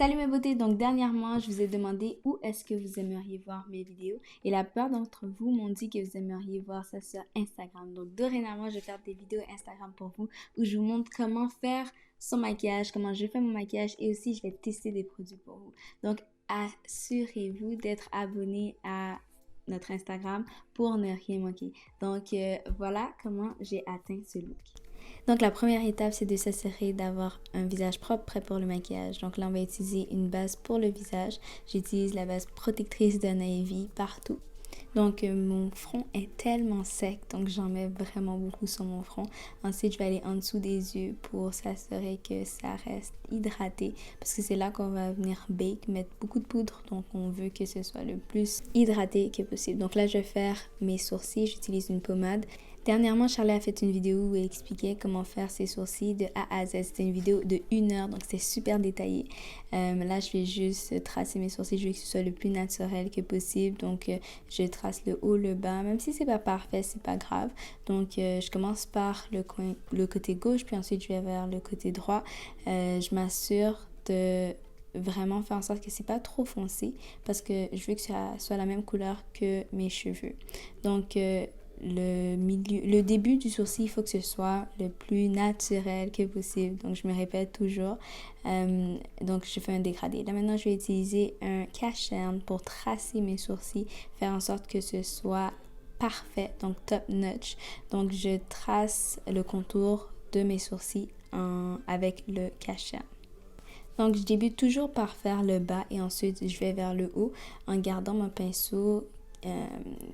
Salut mes beautés, donc dernièrement je vous ai demandé où est-ce que vous aimeriez voir mes vidéos et la plupart d'entre vous m'ont dit que vous aimeriez voir ça sur Instagram. Donc dorénavant je vais faire des vidéos Instagram pour vous où je vous montre comment faire son maquillage, comment je fais mon maquillage et aussi je vais tester des produits pour vous. Donc assurez-vous d'être abonné à notre Instagram pour ne rien manquer. Donc voilà comment j'ai atteint ce look. Donc la première étape, c'est de s'assurer d'avoir un visage propre prêt pour le maquillage. Donc là, on va utiliser une base pour le visage. J'utilise la base protectrice de Navy partout. Donc mon front est tellement sec, donc j'en mets vraiment beaucoup sur mon front. Ensuite, je vais aller en dessous des yeux pour s'assurer que ça reste hydraté parce que c'est là qu'on va venir bake, mettre beaucoup de poudre. Donc on veut que ce soit le plus hydraté que possible. Donc là, je vais faire mes sourcils. J'utilise une pommade. Dernièrement, Charlie a fait une vidéo où elle expliquait comment faire ses sourcils de A à Z. C'était une vidéo de 1 heure, donc c'est super détaillé. Là, je vais juste tracer mes sourcils. Je veux que ce soit le plus naturel que possible. Donc, je trace le haut, le bas. Même si c'est pas parfait, c'est pas grave. Donc, je commence par le côté gauche, puis ensuite, je vais vers le côté droit. Je m'assure de vraiment faire en sorte que c'est pas trop foncé parce que je veux que ça soit la même couleur que mes cheveux. Donc, le début du sourcil, il faut que ce soit le plus naturel que possible. Donc, je me répète toujours. Donc, je fais un dégradé. Là, maintenant, je vais utiliser un cache-cerne pour tracer mes sourcils, faire en sorte que ce soit parfait, donc top notch. Donc, je trace le contour de mes sourcils avec le cache-cerne. Donc, je débute toujours par faire le bas et ensuite, je vais vers le haut en gardant mon pinceau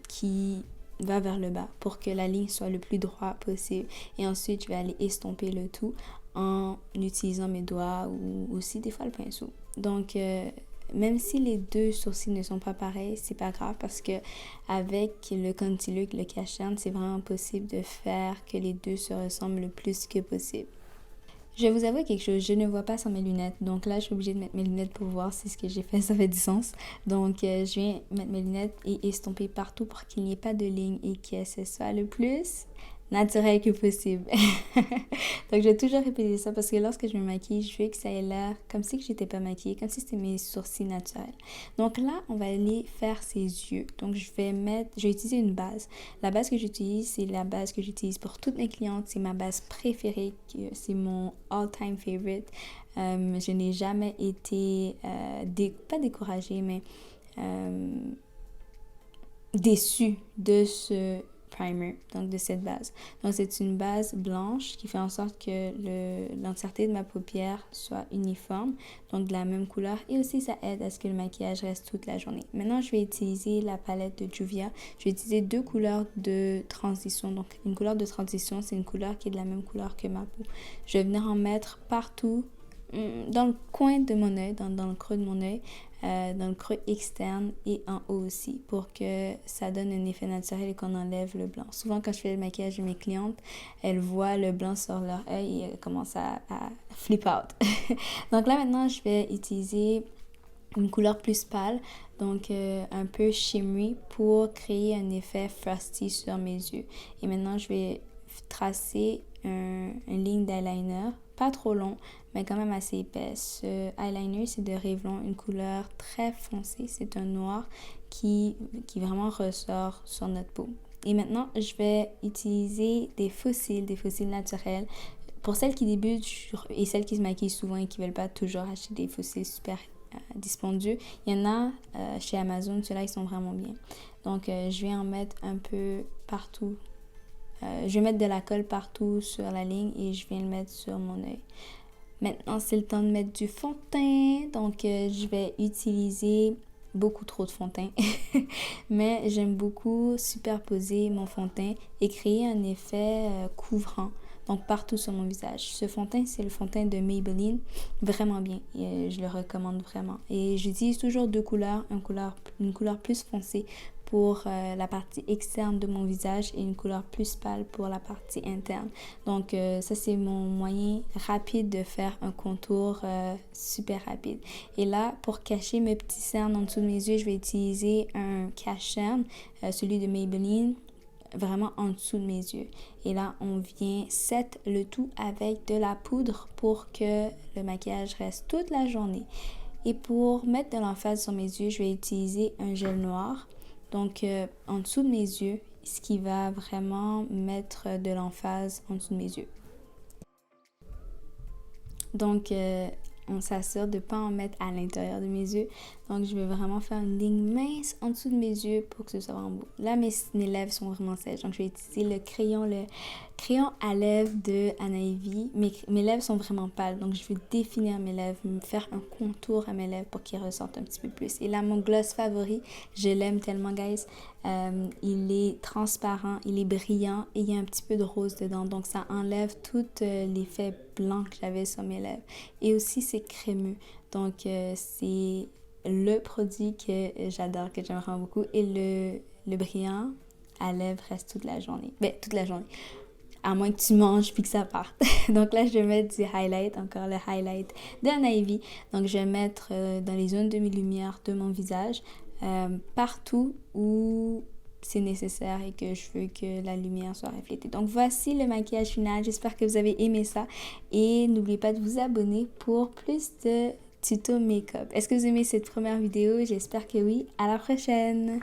qui va vers le bas pour que la ligne soit le plus droit possible. Et ensuite, je vais aller estomper le tout en utilisant mes doigts ou aussi des fois le pinceau. Donc, même si les deux sourcils ne sont pas pareils, c'est pas grave parce que avec le concealer, le cache-cerne, c'est vraiment possible de faire que les deux se ressemblent le plus que possible. Je vais vous avouer quelque chose, je ne vois pas sans mes lunettes. Donc là, je suis obligée de mettre mes lunettes pour voir si ce que j'ai fait, ça fait du sens. Donc, je viens mettre mes lunettes et estomper partout pour qu'il n'y ait pas de ligne et que ce soit le plus naturel que possible. Donc, je vais toujours répéter ça parce que lorsque je me maquille, je veux que ça ait l'air comme si je n'étais pas maquillée, comme si c'était mes sourcils naturels. Donc là, on va aller faire ses yeux. Donc, je vais utiliser une base. La base que j'utilise, c'est la base que j'utilise pour toutes mes clientes. C'est ma base préférée. C'est mon all-time favorite. Je n'ai jamais été, pas découragée, mais déçue de ce primer, donc de cette base. Donc c'est une base blanche qui fait en sorte que l'entièreté de ma paupière soit uniforme, donc de la même couleur, et aussi ça aide à ce que le maquillage reste toute la journée. Maintenant, je vais utiliser la palette de Juvia. Je vais utiliser 2 couleurs de transition. Donc une couleur de transition, c'est une couleur qui est de la même couleur que ma peau. Je vais venir en mettre partout dans le coin de mon œil, dans le creux de mon œil, dans le creux externe et en haut aussi pour que ça donne un effet naturel et qu'on enlève le blanc. Souvent, quand je fais le maquillage de mes clientes, elles voient le blanc sur leur œil et elles commencent à flip out. Donc là, maintenant, je vais utiliser une couleur plus pâle, donc un peu shimmery pour créer un effet frosty sur mes yeux. Et maintenant, je vais tracer une ligne d'eyeliner, pas trop long, mais quand même assez épaisse. Ce eyeliner, c'est de Revlon, une couleur très foncée. C'est un noir qui vraiment ressort sur notre peau. Et maintenant, je vais utiliser des fossiles naturels. Pour celles qui débutent et celles qui se maquillent souvent et qui ne veulent pas toujours acheter des fossiles super dispendieux, il y en a chez Amazon, ceux-là, ils sont vraiment bien. Donc, je vais en mettre un peu partout. Je vais mettre de la colle partout sur la ligne et je viens le mettre sur mon œil. Maintenant, c'est le temps de mettre du fond de teint. Donc, je vais utiliser beaucoup trop de fond de teint. Mais j'aime beaucoup superposer mon fond de teint et créer un effet couvrant. Donc, partout sur mon visage. Ce fond de teint, c'est le fond de teint de Maybelline. Vraiment bien. Et, je le recommande vraiment. Et j'utilise toujours 2 couleurs. Une couleur plus foncée pour la partie externe de mon visage et une couleur plus pâle pour la partie interne. Donc, ça, c'est mon moyen rapide de faire un contour super rapide. Et là, pour cacher mes petits cernes en dessous de mes yeux, je vais utiliser un cache-cerne, celui de Maybelline, vraiment en dessous de mes yeux. Et là, on vient set le tout avec de la poudre pour que le maquillage reste toute la journée. Et pour mettre de l'emphase sur mes yeux, je vais utiliser un gel noir. Donc, en dessous de mes yeux, ce qui va vraiment mettre de l'emphase en dessous de mes yeux. Donc, on s'assure de ne pas en mettre à l'intérieur de mes yeux. Donc, je vais vraiment faire une ligne mince en dessous de mes yeux pour que ce soit vraiment beau. Là, mes lèvres sont vraiment sèches. Donc, je vais utiliser le crayon à lèvres de Anaïvi. Mes lèvres sont vraiment pâles. Donc, je vais définir mes lèvres, me faire un contour à mes lèvres pour qu'ils ressortent un petit peu plus. Et là, mon gloss favori, je l'aime tellement, guys. Il est transparent, il est brillant et il y a un petit peu de rose dedans. Donc, ça enlève tout l'effet blanc que j'avais sur mes lèvres. Et aussi, c'est crémeux. Donc, c'est le produit que j'adore, que j'aime vraiment beaucoup. Et le brillant à lèvres reste toute la journée. Ben, toute la journée. À moins que tu manges puis que ça parte. Donc là, je vais mettre du highlight, encore le highlight de Anaïvi. Donc, je vais mettre dans les zones de lumière de mon visage, partout où c'est nécessaire et que je veux que la lumière soit reflétée. Donc, voici le maquillage final. J'espère que vous avez aimé ça. Et n'oubliez pas de vous abonner pour plus de tuto make-up. Est-ce que vous aimez cette première vidéo? J'espère que oui. À la prochaine!